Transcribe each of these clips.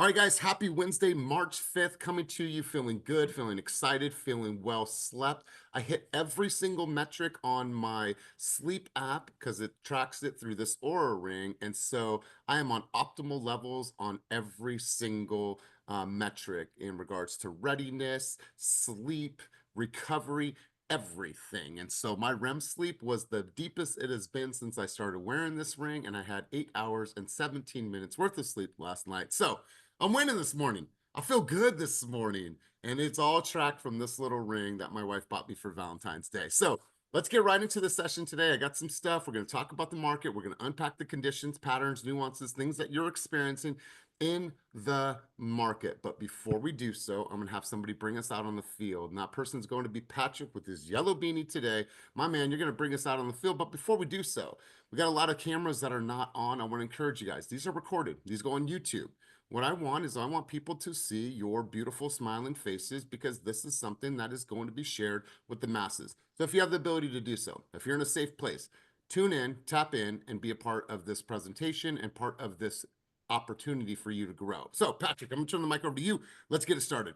right, guys, happy Wednesday, March 5th, coming to you feeling good, feeling excited, feeling well slept. I hit every single metric on my sleep app because it tracks it through this Aura ring. And so I am on optimal levels on every single metric in regards to readiness, sleep, recovery, everything. And so my REM sleep was the deepest it has been since I started wearing this ring, and I had 8 hours and 17 minutes worth of sleep last night. So I'm winning this morning. I feel good this morning, and it's all tracked from this little ring that my wife bought me for Valentine's Day. So let's get right into the session today. I got some stuff. We're going to talk about the market. We're going to unpack the conditions, patterns, nuances, things that you're experiencing in the market. But before we do so, I'm going to have somebody bring us out on the field. And that person's going to be Patrick with his yellow beanie today. My man, you're going to bring us out on the field. But before we do so, we got a lot of cameras that are not on. I want to encourage you guys. These are recorded. These go on YouTube. What I want people to see your beautiful smiling faces, because this is something that is going to be shared with the masses. So if you have the ability to do so, if you're in a safe place, tune in, tap in, and be a part of this presentation and part of this opportunity for you to grow. So Patrick, I'm gonna turn the mic over to you. Let's get it started.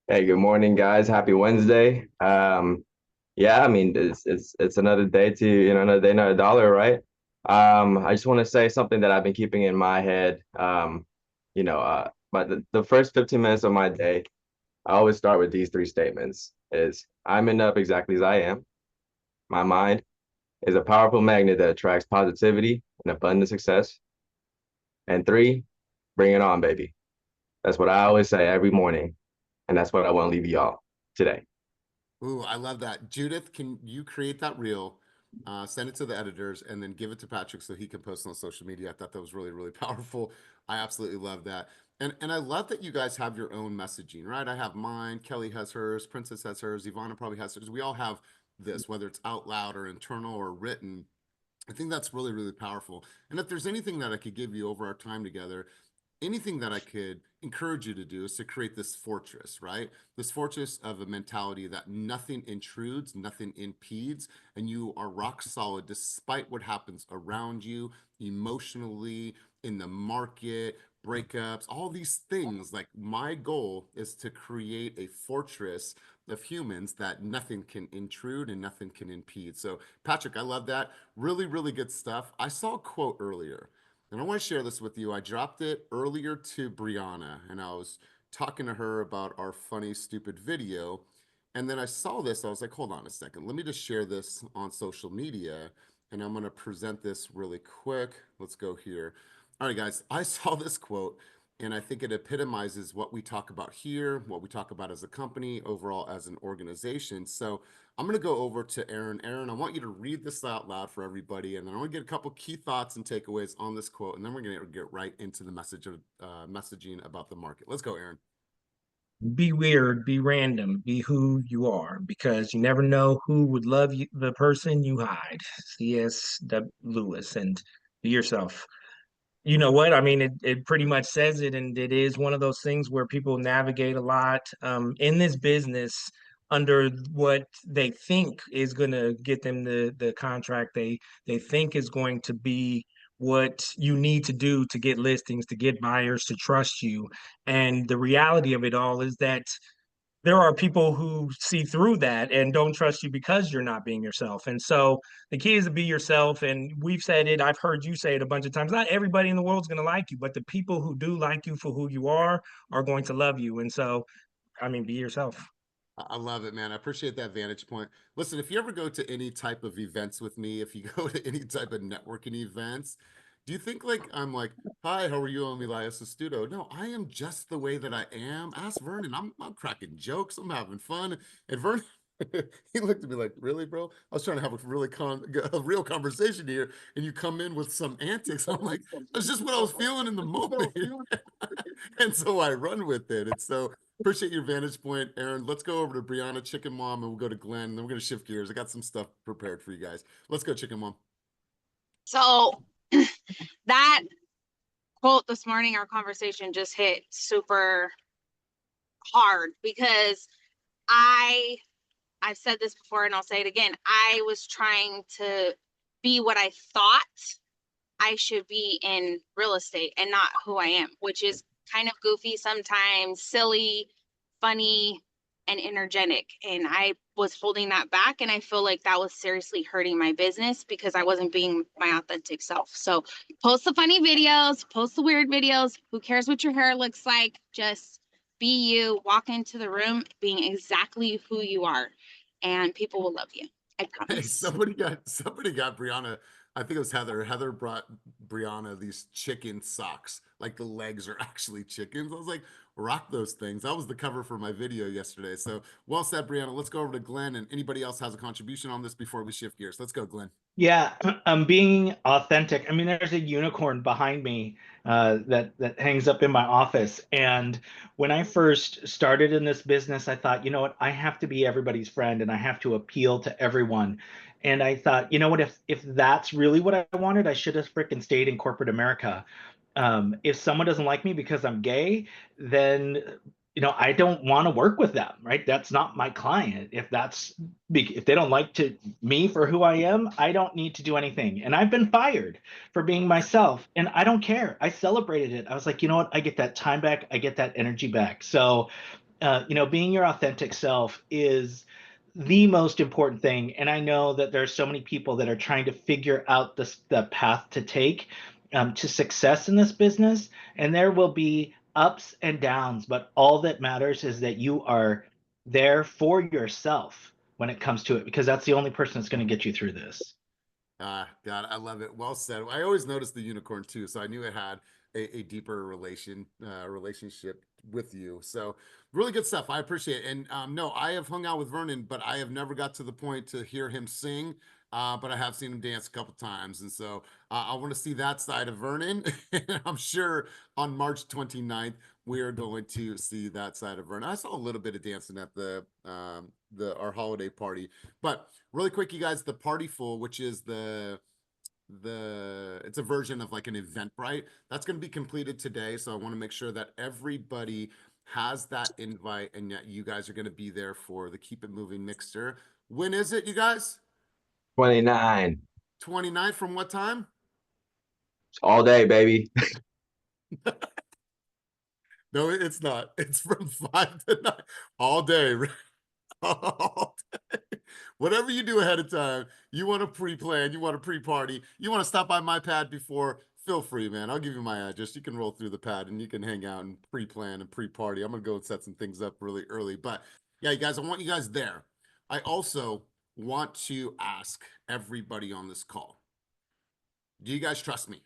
Hey, good morning, guys. Happy Wednesday. Yeah, I mean, it's another day another day, another dollar, right? I just want to say something that I've been keeping in my head. But the first 15 minutes of my day, I always start with these three statements: is I'm enough exactly as I am. My mind is a powerful magnet that attracts positivity and abundant success. And three, bring it on, baby. That's what I always say every morning. And that's what I want to leave y'all today. Ooh, I love that. Judith, can you create that reel, send it to the editors, and then give it to Patrick so he can post it on social media? I thought that was really, really powerful. I absolutely love that. And I love that you guys have your own messaging, right? I have mine, Kelly has hers, Princess has hers, Ivana probably has hers. We all have this, whether it's out loud or internal or written. I think that's really, really powerful. And if there's anything that I could give you over our time together, anything that I could encourage you to do is to create this fortress, right? This fortress of a mentality that nothing intrudes, nothing impedes, and you are rock solid despite what happens around you, emotionally, in the market, breakups, all these things. Like, my goal is to create a fortress of humans that nothing can intrude and nothing can impede. So Patrick, I love that. Really, really good stuff. I saw a quote earlier, and I want to share this with you. I dropped it earlier to Brianna, and I was talking to her about our funny, stupid video. And then I saw this. I was like, hold on a second. Let me just share this on social media, and I'm going to present this really quick. Let's go here. All right, guys, I saw this quote, and I think it epitomizes what we talk about here, what we talk about as a company, overall as an organization. So I'm going to go over to Aaron. Aaron, I want you to read this out loud for everybody, and then I want to get a couple key thoughts and takeaways on this quote, and then we're going to get right into the messaging about the market. Let's go, Aaron. Be weird, be random, be who you are, because you never know who would love you, the person you hide. C.S. Lewis, and be yourself. You know what? I mean, it pretty much says it, and it is one of those things where people navigate a lot in this business under what they think is going to get them the contract they think is going to be what you need to do to get listings, to get buyers to trust you. And the reality of it all is that there are people who see through that and don't trust you because you're not being yourself. And so the key is to be yourself. And we've said it, I've heard you say it a bunch of times. Not everybody in the world is going to like you, but the people who do like you for who you are going to love you. And so, I mean, be yourself. I love it, man. I appreciate that vantage point. Listen, if you ever go to any type of events with me, if you go to any type of networking events, do you think like I'm like, hi, how are you? I'm Elias Astuto. No, I am just the way that I am. Ask Vernon. I'm cracking jokes. I'm having fun. And Vernon, he looked at me like, really, bro? I was trying to have a real conversation here, and you come in with some antics. I'm like, that's just what I was feeling in the moment. And so I run with it. And so appreciate your vantage point, Aaron. Let's go over to Brianna, Chicken Mom, and we'll go to Glenn. And then we're going to shift gears. I got some stuff prepared for you guys. Let's go, Chicken Mom. So that quote this morning, our conversation just hit super hard because I've said this before and I'll say it again. I was trying to be what I thought I should be in real estate and not who I am, which is kind of goofy sometimes, silly, funny, and energetic. And I was holding that back. And I feel like that was seriously hurting my business because I wasn't being my authentic self. So post the funny videos, post the weird videos. Who cares what your hair looks like? Just be you, walk into the room being exactly who you are, and people will love you. I Hey, promise. somebody got Brianna. I think it was Heather. Heather brought Brianna these chicken socks. Like the legs are actually chickens. I was like, rock those things. That was the cover for my video yesterday. So well said, Brianna. Let's go over to Glenn, and anybody else has a contribution on this before we shift gears. Let's go, Glenn. Yeah, I'm being authentic. I mean, there's a unicorn behind me that hangs up in my office. And when I first started in this business, I thought, you know what, I have to be everybody's friend and I have to appeal to everyone. And I thought, you know what, if that's really what I wanted, I should have frickin' stayed in corporate America. If someone doesn't like me because I'm gay, then I don't want to work with them, right? That's not my client. If they don't like me for who I am, I don't need to do anything. And I've been fired for being myself, and I don't care. I celebrated it. I was like, you know what? I get that time back. I get that energy back. So, being your authentic self is the most important thing. And I know that there's so many people that are trying to figure out the path to take to success in this business, and there will be ups and downs, but all that matters is that you are there for yourself when it comes to it, because that's the only person that's going to get you through this. God, I love it. Well said. I always noticed the unicorn too, so I knew it had a deeper relationship with you. So really good stuff. I appreciate it. And no, I have hung out with Vernon, but I have never got to the point to hear him sing. But I have seen him dance a couple times, and so I want to see that side of Vernon. And I'm sure on March 29th we are going to see that side of Vernon. I saw a little bit of dancing at our holiday party, but really quick, you guys, the Party Full, which is it's a version of like an Eventbrite that's going to be completed today. So I want to make sure that everybody has that invite and that you guys are going to be there for the Keep It Moving Mixer. When is it, you guys? 29. 29th. From what time? All day, baby. No, it's not. It's from 5 to 9 all day. All day. Whatever you do ahead of time, you want to pre-plan, you want to pre-party, you want to stop by my pad before, feel free, man. I'll give you my address. You can roll through the pad and you can hang out and pre-plan and pre-party. I'm going to go and set some things up really early. But yeah, you guys, I want you guys there. I also want to ask everybody on this call, do you guys trust me?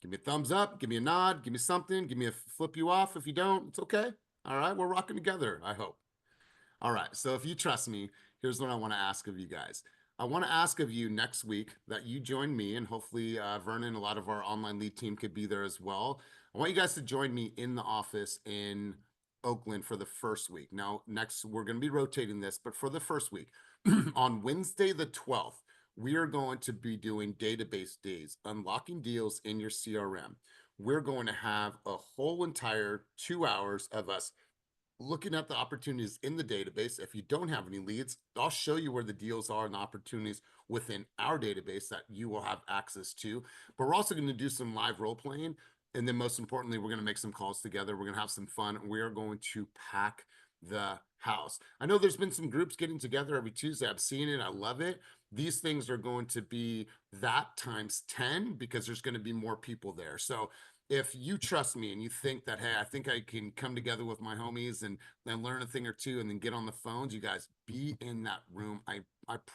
Give me a thumbs up, give me a nod, give me something, give me a flip you off. If you don't, it's okay. All right, we're rocking together, I hope. All right, so if you trust me, here's what I want to ask of you guys. I want to ask of you next week that you join me, and hopefully Vernon, a lot of our online lead team could be there as well. I want you guys to join me in the office in Oakland for the first week. Now, next, we're going to be rotating this, but for the first week, on Wednesday the 12th, we are going to be doing database days, unlocking deals in your CRM. We're going to have a whole entire 2 hours of us looking at the opportunities in the database. If you don't have any leads, I'll show you where the deals are and the opportunities within our database that you will have access to. But we're also going to do some live role playing. And then most importantly, we're going to make some calls together. We're going to have some fun. We are going to pack the house. I know there's been some groups getting together every Tuesday. I've seen it. I love it. These things are going to be that times 10 because there's going to be more people there. So if you trust me and you think that, hey, I think I can come together with my homies and then learn a thing or two and then get on the phones, you guys be in that room. I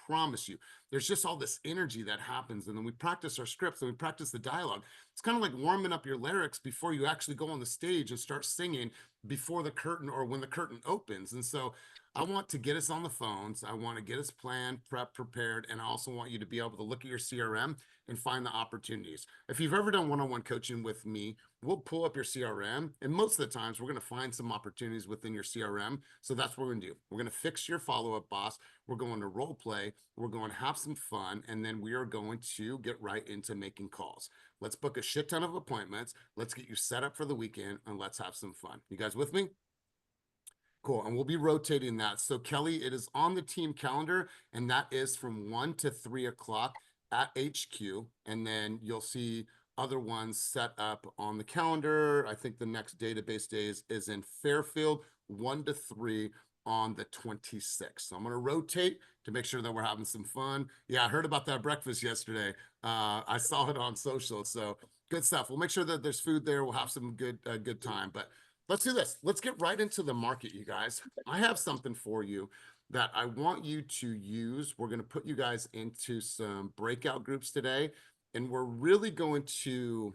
promise you, there's just all this energy that happens. And then we practice our scripts and we practice the dialogue. It's kind of like warming up your lyrics before you actually go on the stage and start singing before the curtain or when the curtain opens. And so I want to get us on the phones. I want to get us planned, prepared. And I also want you to be able to look at your CRM and find the opportunities. If you've ever done one-on-one coaching with me, we'll pull up your CRM. And most of the times we're going to find some opportunities within your CRM. So that's what we're going to do. We're going to fix your follow-up boss. We're going to role play. We're going to have some fun. And then we are going to get right into making calls. Let's book a shit ton of appointments. Let's get you set up for the weekend and let's have some fun. You guys with me? Cool. And we'll be rotating that. So Kelly, it is on the team calendar, and that is from 1 to 3 o'clock at HQ. And then you'll see other ones set up on the calendar. I think the next database days is in Fairfield, 1 to 3 on the 26th. So I'm going to rotate to make sure that we're having some fun. Yeah, I heard about that breakfast yesterday. I saw it on social. So good stuff. We'll make sure that there's food there. We'll have some good time. But let's do this. Let's get right into the market, you guys. I have something for you that I want you to use. We're going to put you guys into some breakout groups today, and we're really going to,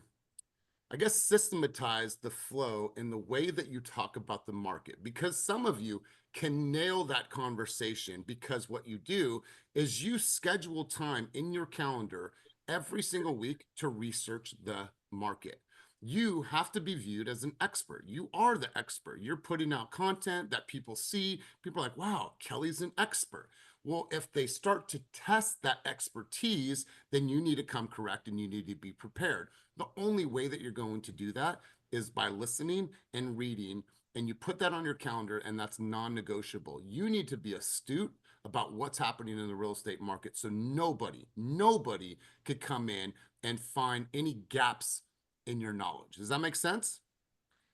I guess, systematize the flow in the way that you talk about the market, because some of you can nail that conversation, because what you do is you schedule time in your calendar every single week to research the market. You have to be viewed as an expert. You are the expert. You're putting out content that people see. People are like, wow, Kelly's an expert. Well, if they start to test that expertise, then you need to come correct and you need to be prepared. The only way that you're going to do that is by listening and reading, and you put that on your calendar, and that's non-negotiable. You need to be astute about what's happening in the real estate market, so nobody could come in and find any gaps in your knowledge. Does that make sense?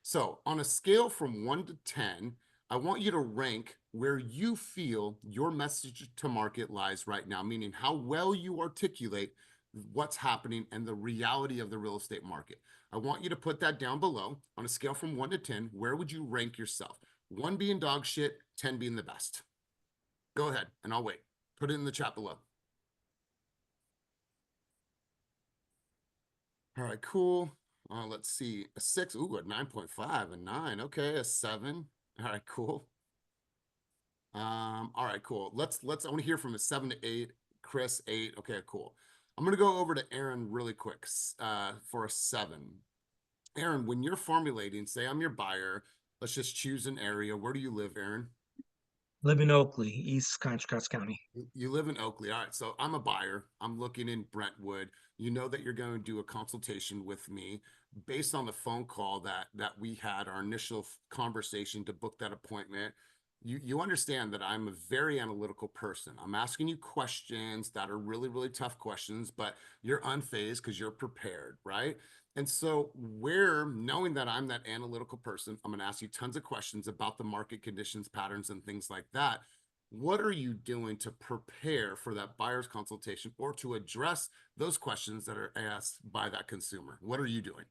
So on a scale from 1 to 10, I want you to rank where you feel your message to market lies right now, meaning how well you articulate what's happening and the reality of the real estate market. I want you to put that down below on a scale from 1 to 10. Where would you rank yourself? 1 being dog shit, 10 being the best. Go ahead, and I'll wait. Put it in the chat below. All right, cool. Let's see, a 6, ooh, a 9.5, a 9, okay, a 7. All right, cool. All right, cool. Let's I want to hear from a 7 to 8, Chris 8. Okay, cool. I'm gonna go over to Aaron really quick for a 7. Aaron, when you're formulating, say I'm your buyer, let's just choose an area. Where do you live, Aaron? Live in Oakley, East Contra Costa County. You live in Oakley. All right. So I'm a buyer. I'm looking in Brentwood. You know that you're going to do a consultation with me based on the phone call that we had, our initial conversation to book that appointment. You understand that I'm a very analytical person. I'm asking you questions that are really, really tough questions, but you're unfazed because you're prepared, right? And so knowing that I'm that analytical person, I'm going to ask you tons of questions about the market conditions, patterns, and things like that. What are you doing to prepare for that buyer's consultation or to address those questions that are asked by that consumer? What are you doing?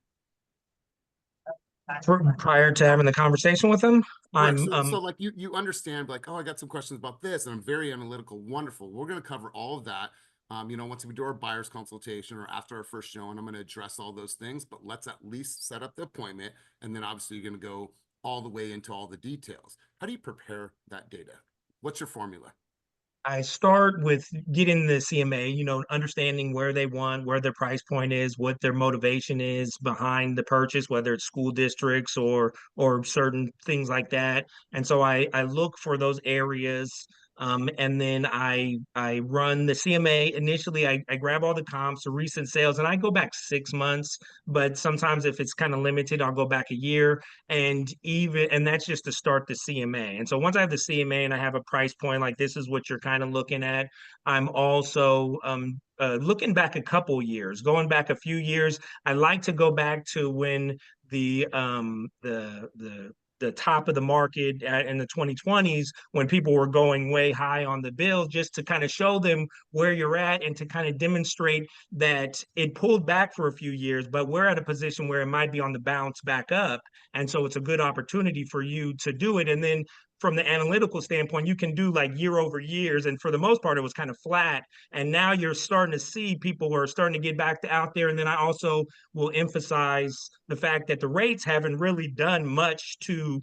Prior to having the conversation with them, Right. I'm So like you understand, like, oh, I got some questions about this, and I'm very analytical. Wonderful. We're going to cover all of that. Once we do our buyer's consultation or after our first showing, I'm going to address all those things, but let's at least set up the appointment. And then obviously you're going to go all the way into all the details. How do you prepare that data? What's your formula? I start with getting the CMA, understanding where they want, where their price point is, what their motivation is behind the purchase, whether it's school districts or certain things like that. And so I look for those areas. And then I run the CMA. Initially, I grab all the comps, the recent sales, and I go back 6 months. But sometimes if it's kind of limited, I'll go back a year. And that's just to start the CMA. And so once I have the CMA and I have a price point, like this is what you're kind of looking at, I'm also looking back a couple years, going back a few years. I like to go back to when the top of the market in the 2020s, when people were going way high on the bill, just to kind of show them where you're at and to kind of demonstrate that it pulled back for a few years, but we're at a position where it might be on the bounce back up. And so it's a good opportunity for you to do it. And then from the analytical standpoint, you can do like year over years. And for the most part, it was kind of flat. And now you're starting to see people are starting to get back out there. And then I also will emphasize the fact that the rates haven't really done much to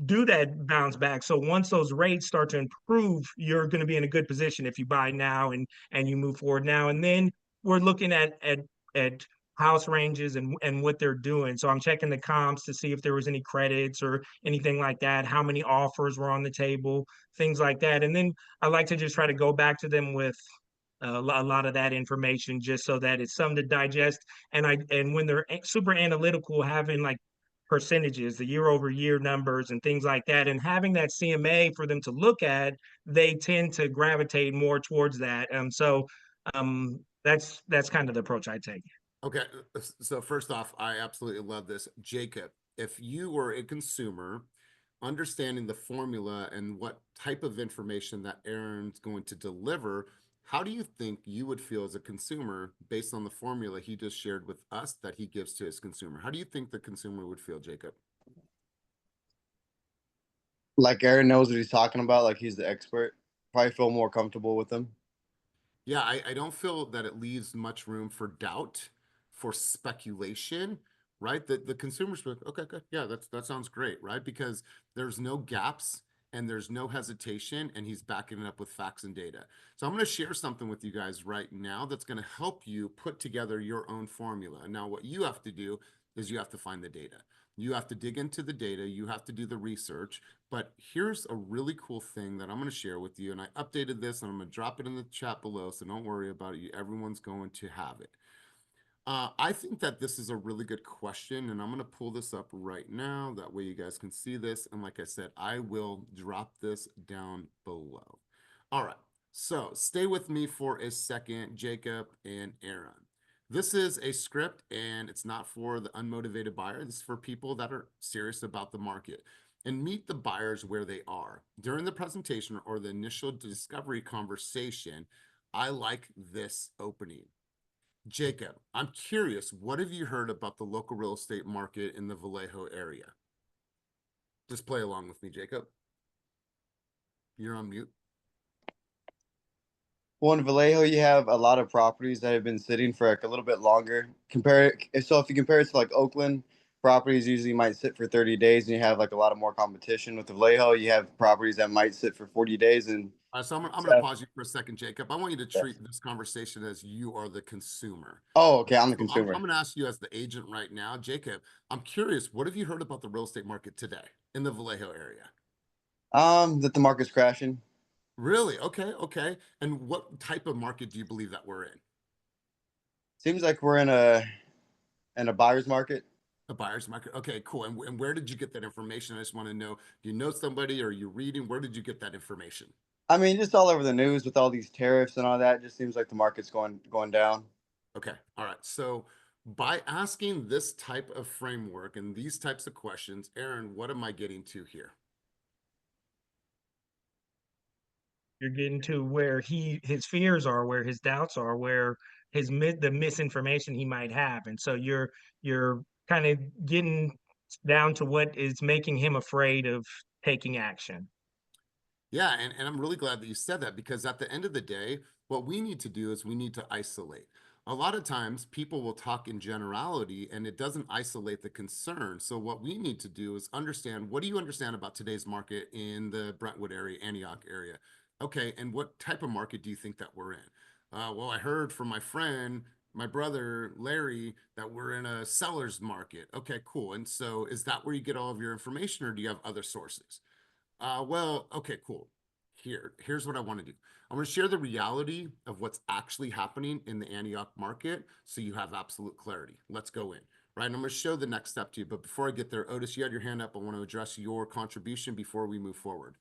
do that bounce back. So once those rates start to improve, you're going to be in a good position if you buy now and you move forward now. And then we're looking at house ranges and what they're doing. So I'm checking the comps to see if there was any credits or anything like that, how many offers were on the table, things like that. And then I like to just try to go back to them with a lot of that information just so that it's something to digest. And when they're super analytical, having like percentages, the year over year numbers and things like that, and having that CMA for them to look at, they tend to gravitate more towards that. So that's kind of the approach I take. Okay, so first off, I absolutely love this. Jacob, if you were a consumer, understanding the formula and what type of information that Aaron's going to deliver, how do you think you would feel as a consumer based on the formula he just shared with us that he gives to his consumer? How do you think the consumer would feel, Jacob? Like Aaron knows what he's talking about, like he's the expert. Probably feel more comfortable with him. Yeah, I don't feel that it leaves much room for doubt, for speculation, right? The consumers would, okay, good. Yeah, that sounds great, right? Because there's no gaps and there's no hesitation, and he's backing it up with facts and data. So I'm going to share something with you guys right now that's going to help you put together your own formula. Now, what you have to do is you have to find the data. You have to dig into the data, you have to do the research. But here's a really cool thing that I'm going to share with you. And I updated this and I'm going to drop it in the chat below. So don't worry about it. Everyone's going to have it. I think that this is a really good question, and I'm going to pull this up right now. That way you guys can see this. And like I said, I will drop this down below. All right. So stay with me for a second, Jacob and Aaron. This is a script, and it's not for the unmotivated buyer. This is for people that are serious about the market. And meet the buyers where they are. During the presentation or the initial discovery conversation, I like this opening. Jacob, I'm curious, what have you heard about the local real estate market in the Vallejo area? Just play along with me, Jacob. You're on mute. Well, in Vallejo, you have a lot of properties that have been sitting for like a little bit longer. So if you compare it to like Oakland, properties usually might sit for 30 days, and you have like a lot of more competition. With Vallejo, you have properties that might sit for 40 days, and All right, so I'm going to pause you for a second, Jacob. I want you to treat this conversation as you are the consumer. oh, okay, I'm the So I'm consumer. going to ask you as the agent right now, Jacob, I'm curious, what have you heard about the real estate market today in the Vallejo area? That the market's crashing. Really? Okay, okay. And what type of market do you believe that we're in? Seems like we're in a buyer's market. A buyer's market. Okay, cool. And where did you get that information? I just want to know, do you know somebody or are you reading? Where did you get that information? I mean, just all over the news with all these tariffs and all that. It just seems like the market's going down. Okay. All right. So by asking this type of framework and these types of questions, Aaron, what am I getting to here? You're getting to where his fears are, where his doubts are, where the misinformation he might have. And so you're kind of getting down to what is making him afraid of taking action. Yeah, and I'm really glad that you said that, because at the end of the day, what we need to do is we need to isolate. A lot of times people will talk in generality and it doesn't isolate the concern. So what we need to do is understand, what do you understand about today's market in the Brentwood area, Antioch area? Okay, and what type of market do you think that we're in? Well, I heard from my friend, my brother Larry, that we're in a seller's market. Okay, cool. And so is that where you get all of your information, or do you have other sources? Well, okay, cool. Here's what I want to do. I'm going to share the reality of what's actually happening in the Antioch market so you have absolute clarity. Let's go in, right? And I'm going to show the next step to you. But before I get there, Otis, you had your hand up. I want to address your contribution before we move forward.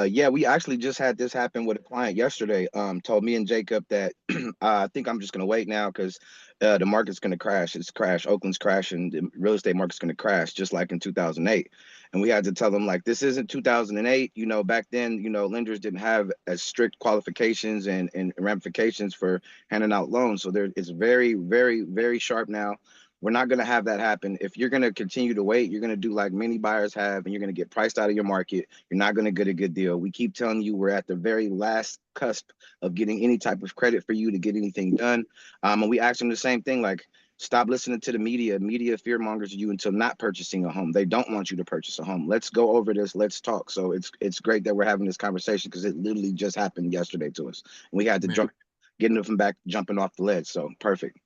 Yeah, we actually just had this happen with a client yesterday. Told me and Jacob that I think I'm just gonna wait now because the market's gonna crash. It's crashed. Oakland's crashing. The real estate market's gonna crash just like in 2008. And we had to tell them like this isn't 2008. You know, back then, you know, lenders didn't have as strict qualifications and ramifications for handing out loans. So there, it's very, very, very sharp now. We're not going to have that happen. If you're going to continue to wait, you're going to do like many buyers have, and you're going to get priced out of your market. You're not going to get a good deal. We keep telling you we're at the very last cusp of getting any type of credit for you to get anything done. And we ask them the same thing, like, stop listening to the media. Media fear mongers you into not purchasing a home. They don't want you to purchase a home. Let's go over this. Let's talk. So it's great that we're having this conversation because it literally just happened yesterday to us. We had to jump, getting it from back, jumping off the ledge. So perfect.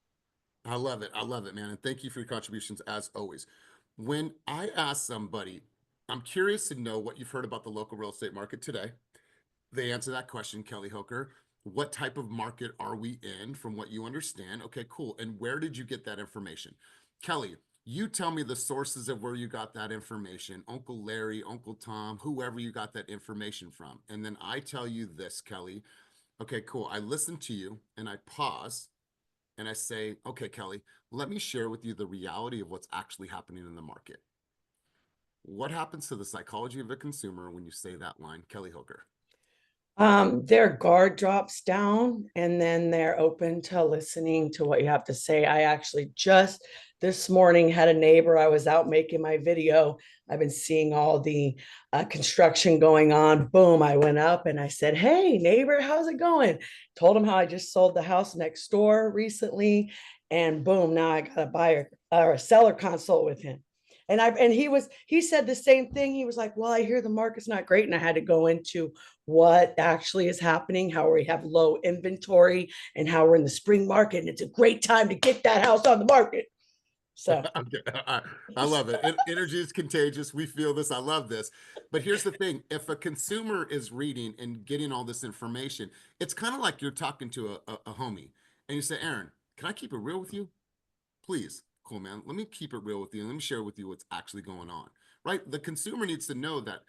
I love it. I love it, man. And thank you for your contributions as always. When I ask somebody, I'm curious to know what you've heard about the local real estate market today. They answer that question, Kelly Hooker. What type of market are we in from what you understand? Okay, cool. And where did you get that information? Kelly, you tell me the sources of where you got that information. Uncle Larry, Uncle Tom, whoever you got that information from. And then I tell you this, Kelly. Okay, cool. I listen to you and I pause and I say, okay, Kelly, let me share with you the reality of what's actually happening in the market. What happens to the psychology of a consumer when you say that line, Kelly Hooker? Their guard drops down and then they're open to listening to what you have to say. I actually just this morning had a neighbor. I was out making my video. I've been seeing all the construction going on. Boom, I went up and I said, "Hey, neighbor, how's it going?" Told him how I just sold the house next door recently. And boom, now I got a buyer or a seller consult with him. And he said the same thing. He was like, "Well, I hear the market's not great." And I had to go into what actually is happening, how we have low inventory, and how we're in the spring market. And it's a great time to get that house on the market. So I love it. Energy is contagious. We feel this. I love this. But here's the thing. If a consumer is reading and getting all this information, it's kind of like you're talking to a homie and you say, Aaron, can I keep it real with you? Please. Cool, man. Let me keep it real with you. Let me share with you what's actually going on, right? The consumer needs to know that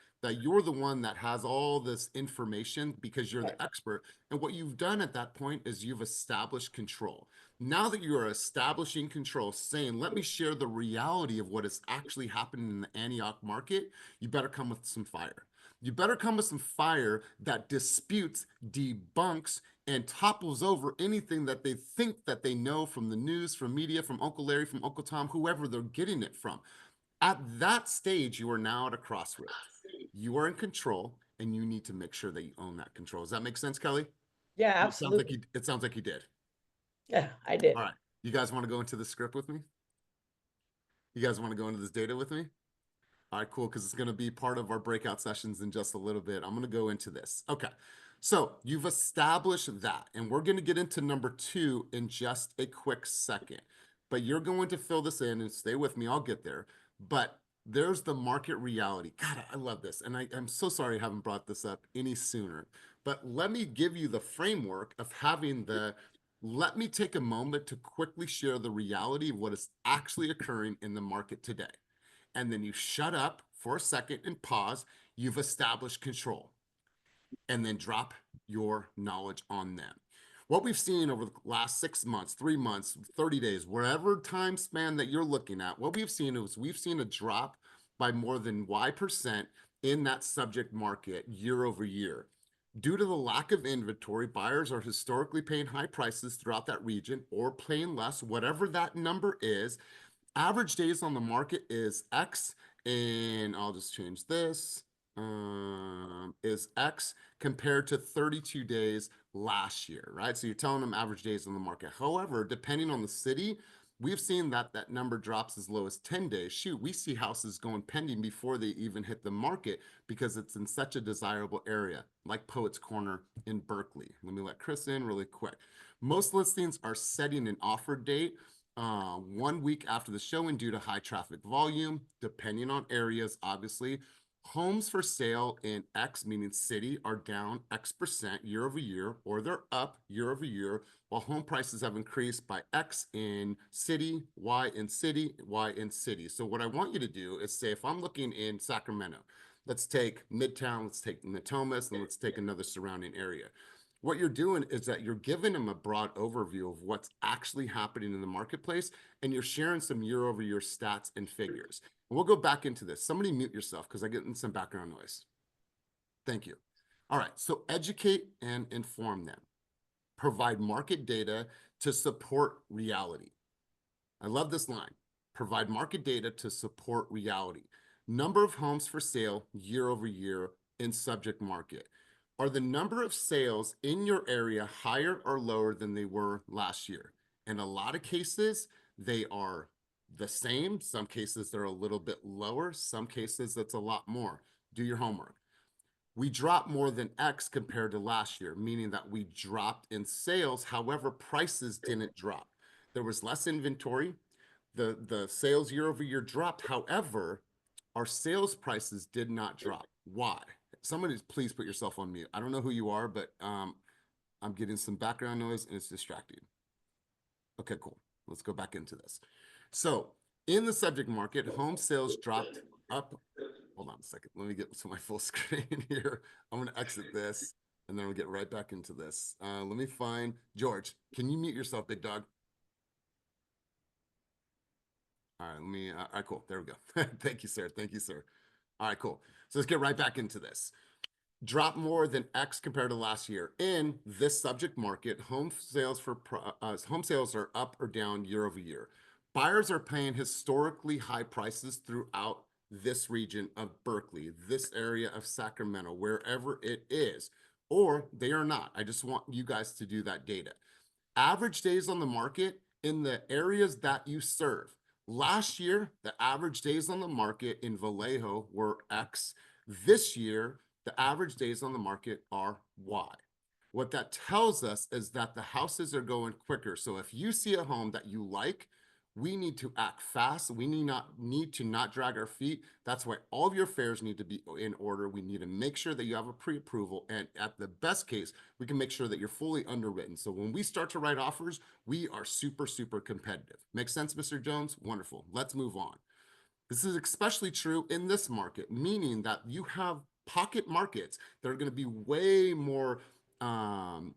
you're the one that has all this information because you're the expert. And what you've done at that point is you've established control. Now that you are establishing control, saying, let me share the reality of what is actually happening in the Antioch market, you better come with some fire. You better come with some fire that disputes, debunks, and topples over anything that they think that they know from the news, from media, from Uncle Larry, from Uncle Tom, whoever they're getting it from. At that stage, you are now at a crossroads. You are in control, and you need to make sure that you own that control. Does that make sense, Kelly? yeah, absolutely. It sounds like you did. Yeah, I did. All right. You guys want to go into the script with me? You guys want to go into this data with me? All right, cool, because it's going to be part of our breakout sessions in just a little bit. I'm going to go into this. Okay, so you've established that, and we're going to get into number 2 in just a quick second. But you're going to fill this in and stay with me. I'll get there. But there's the market reality. God, I love this. And I'm so sorry I haven't brought this up any sooner. But let me give you the framework of having let me take a moment to quickly share the reality of what is actually occurring in the market today. And then you shut up for a second and pause. You've established control. And then drop your knowledge on them. What we've seen over the last 6 months, 3 months, 30 days, wherever time span that you're looking at, what we've seen is we've seen a drop by more than Y% in that subject market year over year. Due to the lack of inventory, buyers are historically paying high prices throughout that region or paying less, whatever that number is. Average days on the market is X, and I'll just change this, is X compared to 32 days last year, right? So you're telling them average days on the market. However, depending on the city, we've seen that number drops as low as 10 days. Shoot, we see houses going pending before they even hit the market because it's in such a desirable area, like Poets Corner in Berkeley. Let me let Chris in really quick. Most listings are setting an offer date 1 week after the showing due to high traffic volume, depending on areas, obviously. Homes for sale in X, meaning city, are down X% year over year, or they're up year over year, while home prices have increased by X in city, Y in city, Y in city. So what I want you to do is say, if I'm looking in Sacramento, let's take Midtown, let's take Natomas, and let's take another surrounding area. What you're doing is that you're giving them a broad overview of what's actually happening in the marketplace, and you're sharing some year-over-year stats and figures. And we'll go back into this. Somebody mute yourself because I get in some background noise. Thank you. All right, so educate and inform them. Provide market data to support reality. I love this line. Provide market data to support reality. Number of homes for sale year over year in subject market. Are the number of sales in your area higher or lower than they were last year? In a lot of cases, they are the same. Some cases, they're a little bit lower. Some cases, that's a lot more. Do your homework. We dropped more than X compared to last year, meaning that we dropped in sales. However, prices didn't drop. There was less inventory. The sales year over year dropped. However, our sales prices did not drop. Why? Somebody please put yourself on mute. I don't know who you are, but I'm getting some background noise and it's distracting. Okay, cool. Let's go back into this. So in the subject market, home sales dropped up. Hold on a second. Let me get to my full screen here. I'm going to exit this and then we'll get right back into this. Let me find George. Can you mute yourself, big dog? All right, let me, all right, cool. There we go. Thank you, sir. Thank you, sir. All right, cool. So let's get right back into this. Drop more than X compared to last year. In this subject market, home sales are up or down year over year. Buyers are paying historically high prices throughout this region of Berkeley, this area of Sacramento, wherever it is, or they are not. I just want you guys to do that data. Average days on the market in the areas that you serve. Last year, the average days on the market in Vallejo were X. This year, the average days on the market are Y. What that tells us is that the houses are going quicker. So if you see a home that you like, we need to act fast. We need to not drag our feet. That's why all of your affairs need to be in order. We need to make sure that you have a pre-approval, and at the best case, we can make sure that you're fully underwritten. So when we start to write offers, we are super, super competitive. Make sense, Mr. Jones? Wonderful. Let's move on. This is especially true in this market, meaning that you have pocket markets that are going to be way more dominant,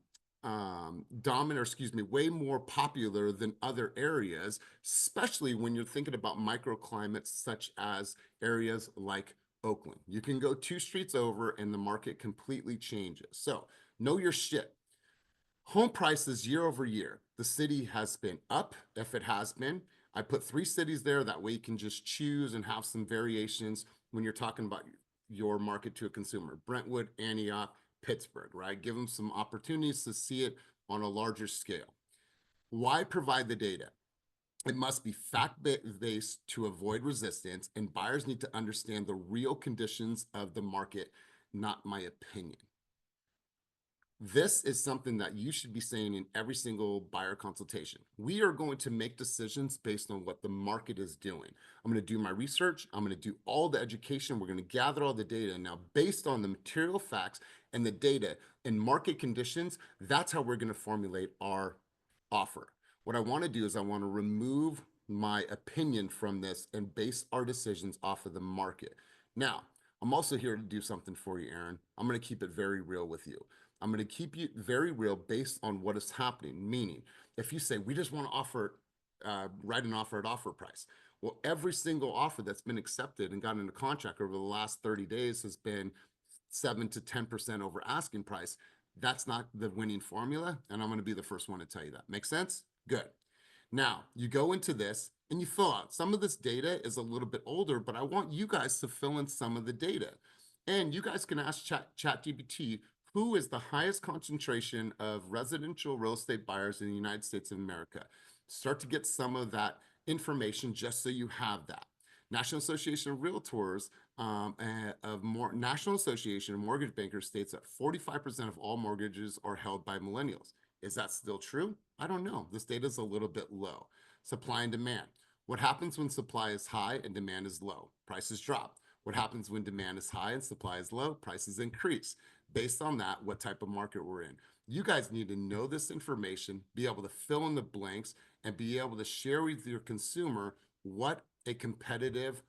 or excuse me, way more popular than other areas, especially when you're thinking about microclimates such as areas like Oakland. You can go 2 streets over and the market completely changes. So know your shit. Home prices year over year. The city has been up, if it has been. I put 3 cities there. That way you can just choose and have some variations when you're talking about your market to a consumer. Brentwood, Antioch, Pittsburgh, right? Give them some opportunities to see it on a larger scale. Why provide the data? It must be fact-based to avoid resistance, and buyers need to understand the real conditions of the market, not my opinion. This is something that you should be saying in every single buyer consultation. We are going to make decisions based on what the market is doing. I'm going to do my research. I'm going to do all the education. We're going to gather all the data. Now, based on the material facts and the data and market conditions, that's how we're going to formulate our offer. What I want to do is I want to remove my opinion from this and base our decisions off of the market. Now, I'm also here to do something for you, Aaron. I'm going to keep it very real with you. I'm going to keep you very real based on what is happening. Meaning, if you say, we just want to offer, write an offer at offer price. Well, every single offer that's been accepted and gotten into contract over the last 30 days has been 7 to 10% over asking price. That's not the winning formula. And I'm going to be the first one to tell you that. Make sense? Good. Now, you go into this and you fill out. Some of this data is a little bit older, but I want you guys to fill in some of the data. And you guys can ask ChatGPT, who is the highest concentration of residential real estate buyers in the United States of America? Start to get some of that information just so you have that. National Association of Realtors National Association of Mortgage Bankers states that 45% of all mortgages are held by millennials. Is that still true? I don't know. This data is a little bit low. Supply and demand. What happens when supply is high and demand is low? Prices drop. What happens when demand is high and supply is low? Prices increase. Based on that, what type of market we're in. You guys need to know this information, be able to fill in the blanks, and be able to share with your consumer what a competitive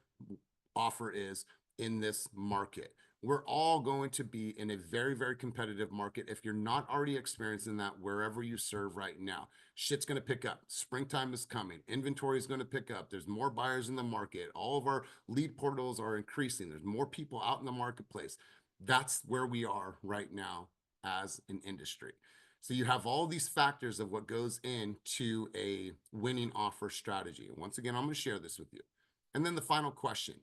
offer is in this market. We're all going to be in a very, very competitive market. If you're not already experiencing that wherever you serve right now, shit's going to pick up. Springtime is coming. Inventory is going to pick up. There's more buyers in the market. All of our lead portals are increasing. There's more people out in the marketplace. That's where we are right now as an industry. So you have all these factors of what goes into a winning offer strategy. And once again, I'm going to share this with you. And then the final question.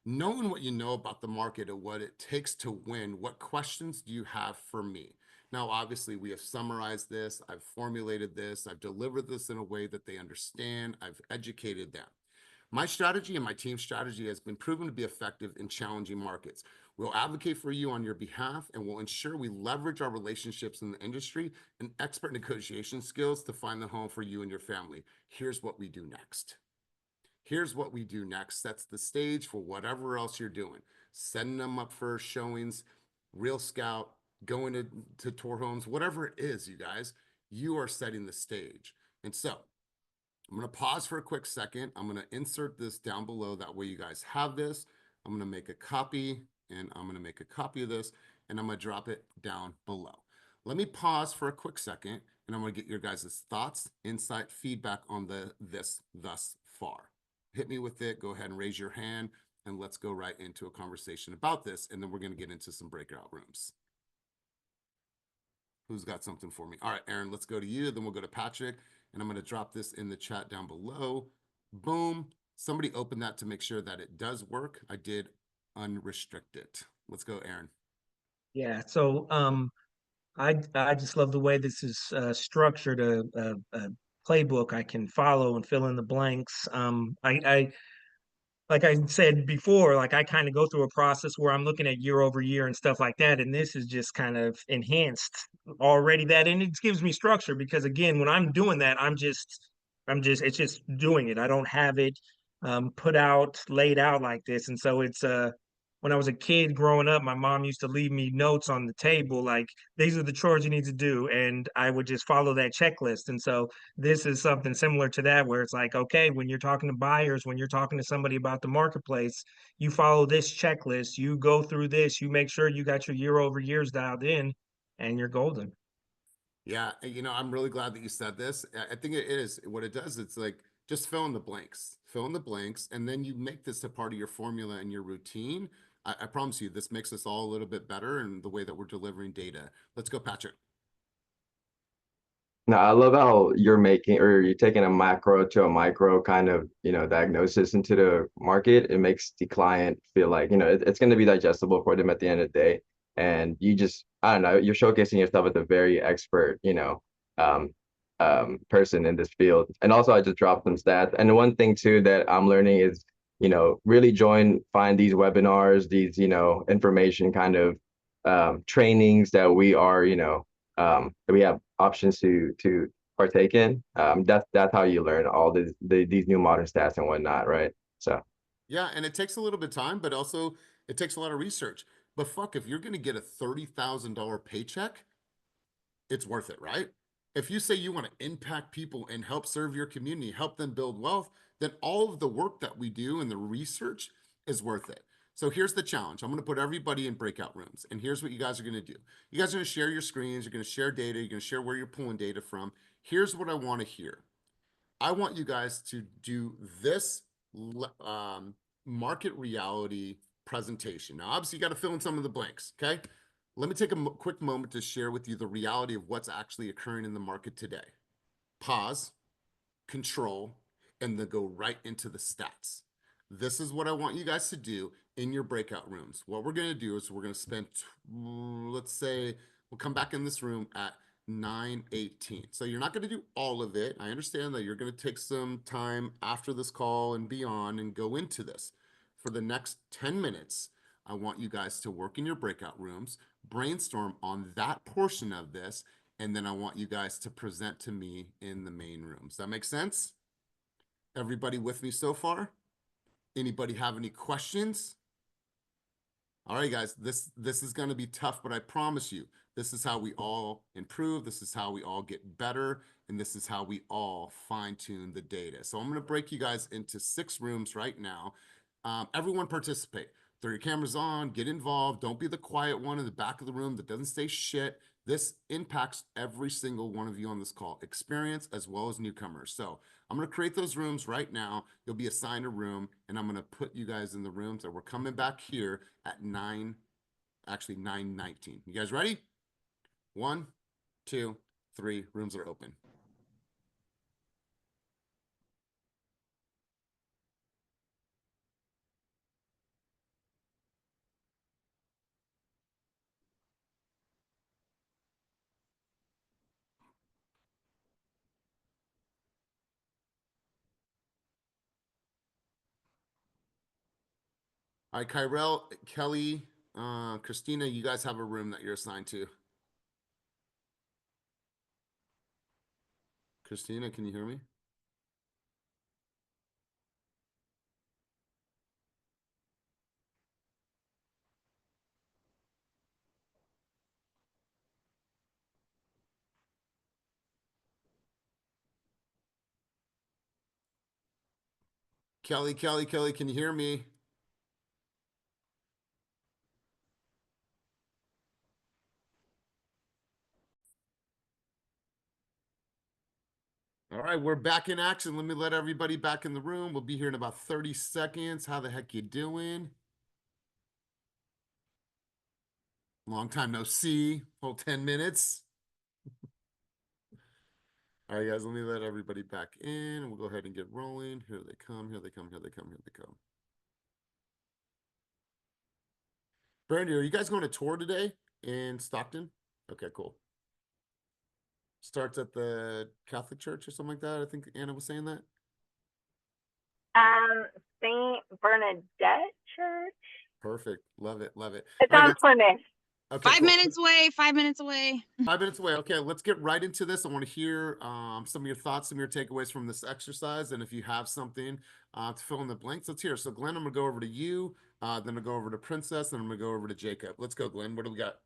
Knowing what you know about the market and what it takes to win, what questions do you have for me? Now, obviously, we have summarized this. I've formulated this. I've delivered this in a way that they understand. I've educated them. My strategy and my team's strategy has been proven to be effective in challenging markets. We'll advocate for you on your behalf, and we'll ensure we leverage our relationships in the industry and expert negotiation skills to find the home for you and your family. Here's what we do next. Here's what we do next. Sets the stage for whatever else you're doing. Setting them up for showings, Real Scout, going to tour homes, whatever it is, you guys, you are setting the stage. And so I'm going to pause for a quick second. I'm going to insert this down below. That way you guys have this. I'm going to make a copy, and I'm going to make a copy of this, and I'm going to drop it down below. Let me pause for a quick second, and I'm going to get your guys' thoughts, insight, feedback on this thus far. hit me with it. Go ahead and raise your hand and let's go right into a conversation about this. And then we're going to get into some breakout rooms. Who's got something for me? All right, Aaron, let's go to you. Then we'll go to Patrick. And I'm going to drop this in the chat down below. Boom. Somebody open that to make sure that it does work. I did unrestrict it. Let's go, Aaron. Yeah. So I just love the way this is structured, a playbook I can follow and fill in the blanks. I like I said before, like I kind of go through a process where I'm looking at year over year and stuff like that. And this is just kind of enhanced already that. And it gives me structure because again, when I'm doing that, it's just doing it. I don't have it put out, laid out like this. And so it's when I was a kid growing up, my mom used to leave me notes on the table, like these are the chores you need to do. And I would just follow that checklist. And so this is something similar to that, where it's like, okay, when you're talking to buyers, when you're talking to somebody about the marketplace, you follow this checklist, you go through this, you make sure you got your year over years dialed in, and you're golden. Yeah, you know, I'm really glad that you said this. I think it is what it does. It's like just fill in the blanks, fill in the blanks, and then you make this a part of your formula and your routine. I promise you, this makes us all a little bit better in the way that we're delivering data. Let's go, Patrick. No, I love how you're making or you're taking a macro to a micro kind of, diagnosis into the market. It makes the client feel like, it's going to be digestible for them at the end of the day. And you just, I don't know, you're showcasing yourself as a very expert, um, person in this field. And also I just dropped some stats. And the one thing too that I'm learning is, really find these webinars, these, information kind of trainings that we are, that we have options to partake in. That's how you learn all these new modern stats and whatnot, right? So Yeah, and it takes a little bit of time, but also it takes a lot of research. But fuck, if you're going to get a $30,000 paycheck, it's worth it, right? If you say you want to impact people and help serve your community, help them build wealth, then all of the work that we do and the research is worth it. So here's the challenge. I'm going to put everybody in breakout rooms. And here's what you guys are going to do. You guys are going to share your screens. You're going to share data. You're going to share where you're pulling data from. Here's what I want to hear. I want you guys to do this market reality presentation. Now, obviously, you got to fill in some of the blanks, okay? Let me take a quick moment to share with you the reality of what's actually occurring in the market today. Pause, control, and then go right into the stats. This is what I want you guys to do in your breakout rooms. What we're going to do is we're going to spend, let's say, we'll come back in this room at 9:18. So you're not going to do all of it. I understand that you're going to take some time after this call and beyond and go into this. For the next 10 minutes, I want you guys to work in your breakout rooms, brainstorm on that portion of this, and then I want you guys to present to me in the main room. Does that make sense? Everybody with me so far? Anybody have any questions? All right, guys, this is going to be tough, but I promise you, this is how we all improve. This is how we all get better. And this is how we all fine tune the data. So I'm going to break you guys into 6 rooms right now. Everyone participate. Throw your cameras on, get involved. Don't be the quiet one in the back of the room that doesn't say shit. This impacts every single one of you on this call, experience as well as newcomers. So I'm going to create those rooms right now. You'll be assigned a room, and I'm going to put you guys in the rooms, and we're coming back here at 9:19. You guys ready? 1, 2, 3, rooms are open. All right, Kyrell, Kelly, Christina, you guys have a room that you're assigned to. Christina, can you hear me? Kelly, can you hear me? All right. right, we're back in action. Let me let everybody back in the room. We'll be here in about 30 seconds. How the heck you doing? Long time no see. Whole 10 minutes. All right, guys, let me let everybody back in, and we'll go ahead and get rolling. Here they come, here they come, here they come, here they come. Brandy, are you guys going to tour today in Stockton? Okay, cool. Starts at the Catholic Church or something like that. I think Anna was saying that. Saint Bernadette Church. Perfect. Love it. Love it. It's All right, on Plymouth. okay, 5 cool. minutes away, 5 minutes away. 5 minutes away. Okay, let's get right into this. I want to hear some of your thoughts, some of your takeaways from this exercise. And if you have something to fill in the blanks, let's hear. So Glenn, I'm gonna go over to you, then I'll go over to Princess, and I'm gonna go over to Jacob. Let's go, Glenn. What do we got?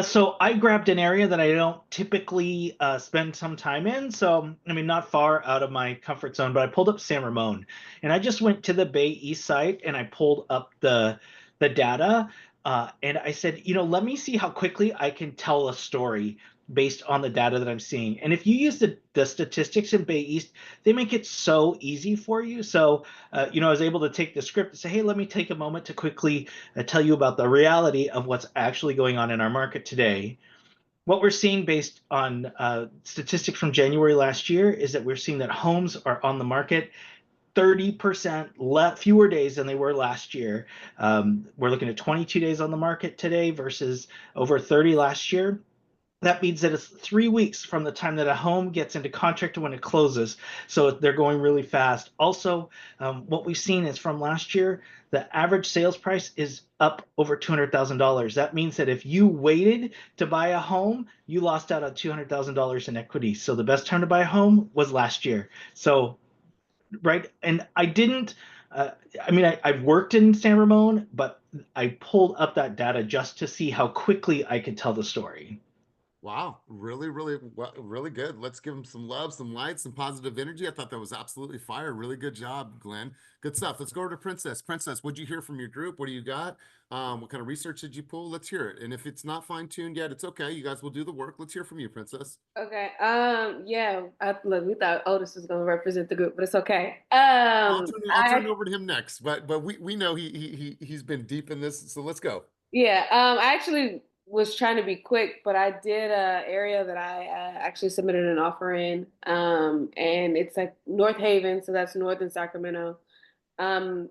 So I grabbed an area that I don't typically spend some time in. So, I mean, not far out of my comfort zone, but I pulled up San Ramon, and I just went to the Bay East site and I pulled up the data. And I said, let me see how quickly I can tell a story based on the data that I'm seeing. And if you use the statistics in Bay East, they make it so easy for you. So, I was able to take the script and say, hey, let me take a moment to quickly tell you about the reality of what's actually going on in our market today. What we're seeing based on statistics from January last year is that we're seeing that homes are on the market 30% fewer days than they were last year. We're looking at 22 days on the market today versus over 30 last year. That means that it's 3 weeks from the time that a home gets into contract to when it closes. So they're going really fast. Also, what we've seen is from last year, the average sales price is up over $200,000. That means that if you waited to buy a home, you lost out on $200,000 in equity. So the best time to buy a home was last year. So, right. And I didn't, I've worked in San Ramon, but I pulled up that data just to see how quickly I could tell the story. Wow, really, really good. Let's give him some love, some light, some positive energy. I thought that was absolutely fire. Really good job, Glenn. Good stuff. Let's go over to Princess. Princess, what'd you hear from your group? What do you got? What kind of research did you pull? Let's hear it. And if it's not fine-tuned yet, it's okay. You guys will do the work. Let's hear from you, Princess. Okay. Yeah. Look, we thought Otis was going to represent the group, but it's okay. I'll turn it over to him next. But we know he's been deep in this, so let's go. Yeah. I actually was trying to be quick, but I did a area that I actually submitted an offer in, and it's like North Haven, so that's northern Sacramento. And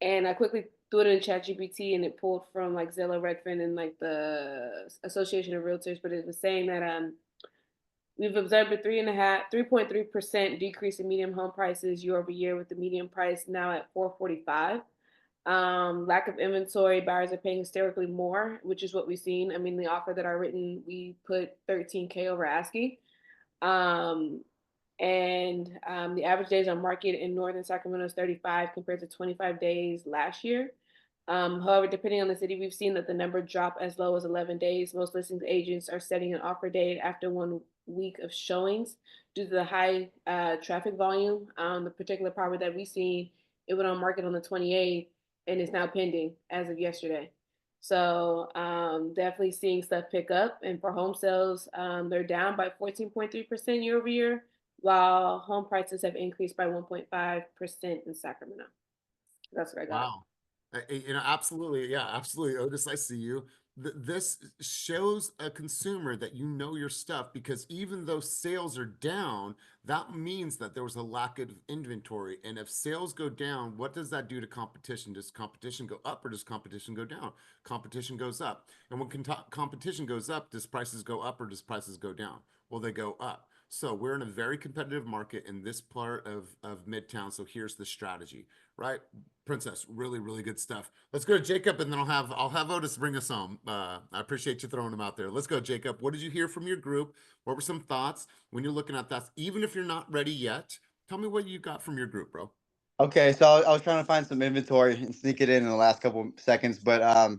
I quickly threw it in ChatGPT, and it pulled from like Zillow, Redfin, and like the Association of Realtors. But it was saying that we've observed a 3.3% decrease in median home prices year over year, with the median price now at $445. Lack of inventory, buyers are paying hysterically more, which is what we've seen. I mean, the offer that I written, we put $13K over asking. The average days on market in northern Sacramento is 35 compared to 25 days last year. However, depending on the city, we've seen that the number drop as low as 11 days. Most listings agents are setting an offer date after 1 week of showings due to the high traffic volume. The particular property that we've seen, it went on market on the 28th and is now pending as of yesterday. So definitely seeing stuff pick up. And for home sales, they're down by 14.3% year over year, while home prices have increased by 1.5% in Sacramento. That's what I got. Wow. Absolutely. Yeah, absolutely. Otis, I see you. This shows a consumer that you know your stuff, because even though sales are down, that means that there was a lack of inventory. And if sales go down, what does that do to competition? Does competition go up or does competition go down? Competition goes up. And when competition goes up, does prices go up or does prices go down? Well, they go up. So we're in a very competitive market in this part of Midtown. So here's the strategy, right? Princess, really, really good stuff. Let's go to Jacob, and then I'll have Otis bring us home. I appreciate you throwing him out there. Let's go, Jacob. What did you hear from your group? What were some thoughts when you're looking at that? Even if you're not ready yet, tell me what you got from your group, bro. Okay, so I was trying to find some inventory and sneak it in the last couple seconds, but I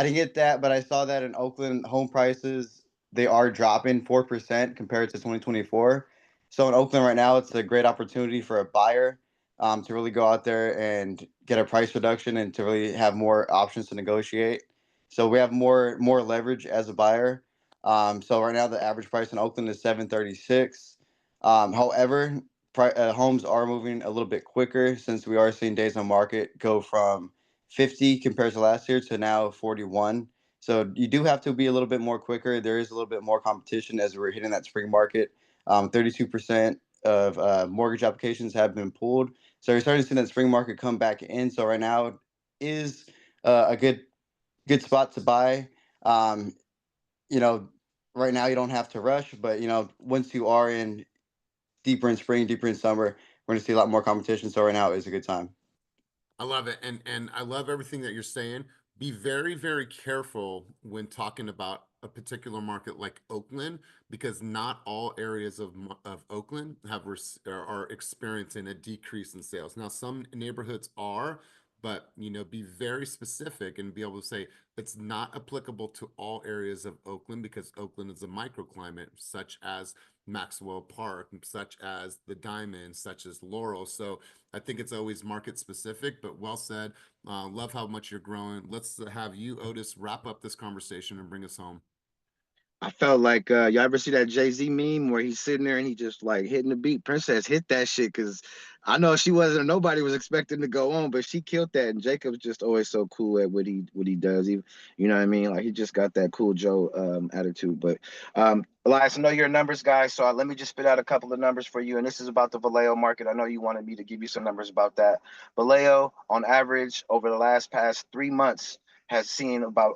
didn't get that. But I saw that in Oakland, home prices, they are dropping 4% compared to 2024. So in Oakland right now, it's a great opportunity for a buyer to really go out there and get a price reduction and to really have more options to negotiate. So we have more leverage as a buyer. So right now the average price in Oakland is 736. However, homes are moving a little bit quicker since we are seeing days on market go from 50 compared to last year to now 41. So you do have to be a little bit more quicker. There is a little bit more competition as we're hitting that spring market. 32% of mortgage applications have been pulled. So you're starting to see that spring market come back in. So right now is a good spot to buy. Um, you know, right now you don't have to rush, but once you are in deeper in spring, deeper in summer, we're going to see a lot more competition. So right now is a good time. I love it. And I love everything that you're saying. Be very, very careful when talking about a particular market like Oakland, because not all areas of Oakland are experiencing a decrease in sales. Now, some neighborhoods are, but be very specific and be able to say it's not applicable to all areas of Oakland, because Oakland is a microclimate, such as Maxwell Park, such as the Diamond, such as Laurel. So I think it's always market specific, but well said. Love how much you're growing. Let's have you, Otis, wrap up this conversation and bring us home. I felt like y'all ever see that Jay-Z meme where he's sitting there and he just like hitting the beat. Princess hit that shit because I know she wasn't nobody was expecting to go on, but she killed that. And Jacob's just always so cool at what he does. You know what I mean? Like he just got that cool Joe attitude. But Elias, I know you're a numbers guy, so let me just spit out a couple of numbers for you. And this is about the Vallejo market. I know you wanted me to give you some numbers about that. Vallejo, on average, over the past 3 months, has seen about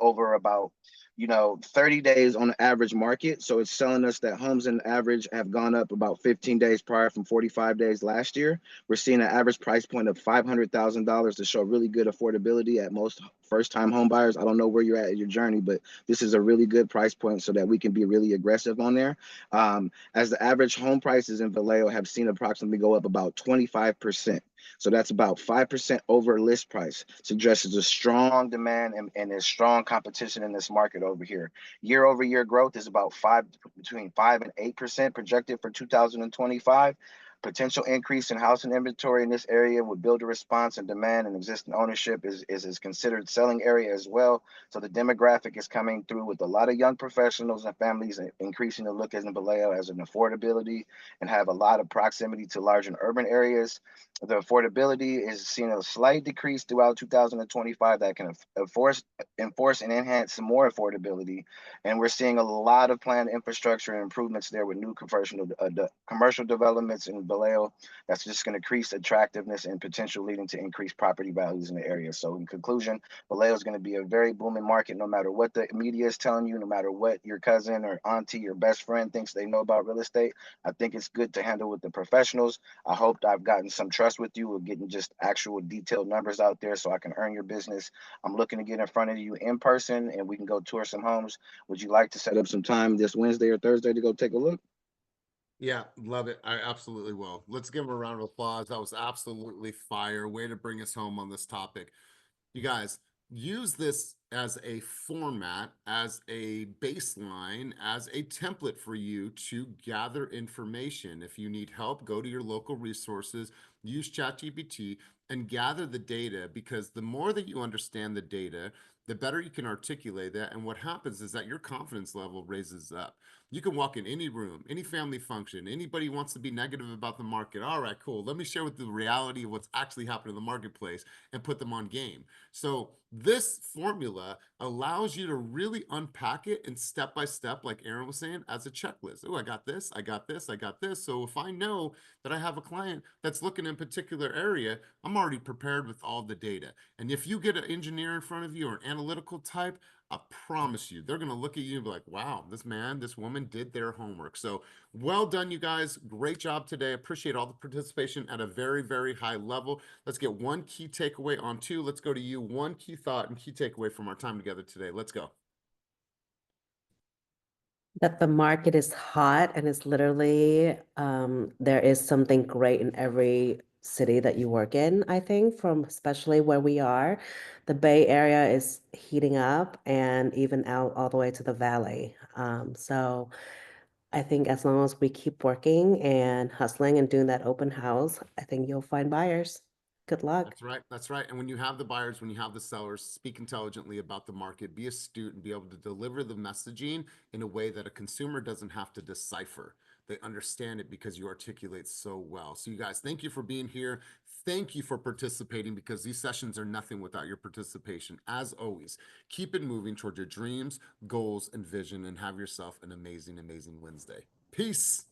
30 days on the average market. So it's telling us that homes in average have gone up about 15 days prior from 45 days last year. We're seeing an average price point of $500,000 to show really good affordability at most first-time home buyers. I don't know where you're at in your journey, but this is a really good price point so that we can be really aggressive on there. As the average home prices in Vallejo have seen approximately go up about 25%. So that's about 5% over list price. Suggests a strong demand and there's strong competition in this market over here. Year over year growth is about between 5 and 8% projected for 2025. Potential increase in housing inventory in this area would build a response and demand, and existing ownership is considered selling area as well. So the demographic is coming through with a lot of young professionals and families increasing the look at Vallejo as an affordability and have a lot of proximity to large and urban areas. The affordability is seeing a slight decrease throughout 2025 that can enforce and enhance some more affordability. And we're seeing a lot of planned infrastructure and improvements there with new commercial developments in Vallejo. That's just going to increase attractiveness and potential leading to increased property values in the area. So in conclusion, Vallejo is going to be a very booming market no matter what the media is telling you, no matter what your cousin or auntie or best friend thinks they know about real estate. I think it's good to handle with the professionals. I hope I've gotten some trust with you. We're getting just actual detailed numbers out there so I can earn your business. I'm looking to get in front of you in person and we can go tour some homes. Would you like to set up some time this Wednesday or Thursday to go take a look? Yeah, love it. I absolutely will. Let's give him a round of applause. That was absolutely fire. Way to bring us home on this topic. You guys, use this as a format, as a baseline, as a template for you to gather information. If you need help, go to your local resources, use ChatGPT, and gather the data, because the more that you understand the data, the better you can articulate that. And what happens is that your confidence level raises up. You can walk in any room, any family function, anybody wants to be negative about the market. All right, cool. Let me share with the reality of what's actually happening in the marketplace and put them on game. So this formula allows you to really unpack it and step by step, like Aaron was saying, as a checklist. Oh, I got this, I got this, I got this. So if I know that I have a client that's looking in a particular area, I'm already prepared with all the data. And if you get an engineer in front of you or an analytical type, I promise you, they're going to look at you and be like, wow, this man, this woman did their homework. So well done, you guys. Great job today. Appreciate all the participation at a very, very high level. Let's get one key takeaway on two. Let's go to you. One key thought and key takeaway from our time together today. Let's go. That the market is hot and it's literally, there is something great in every city that you work in, I think, from especially where we are. The Bay Area is heating up and even out all the way to the valley. So I think as long as we keep working and hustling and doing that open house, I think you'll find buyers. Good luck. That's right. That's right. And when you have the buyers, when you have the sellers, speak intelligently about the market, be astute and be able to deliver the messaging in a way that a consumer doesn't have to decipher. They understand it because you articulate so well. So you guys, thank you for being here. Thank you for participating, because these sessions are nothing without your participation. As always, keep it moving toward your dreams, goals, and vision, and have yourself an amazing, amazing Wednesday. Peace.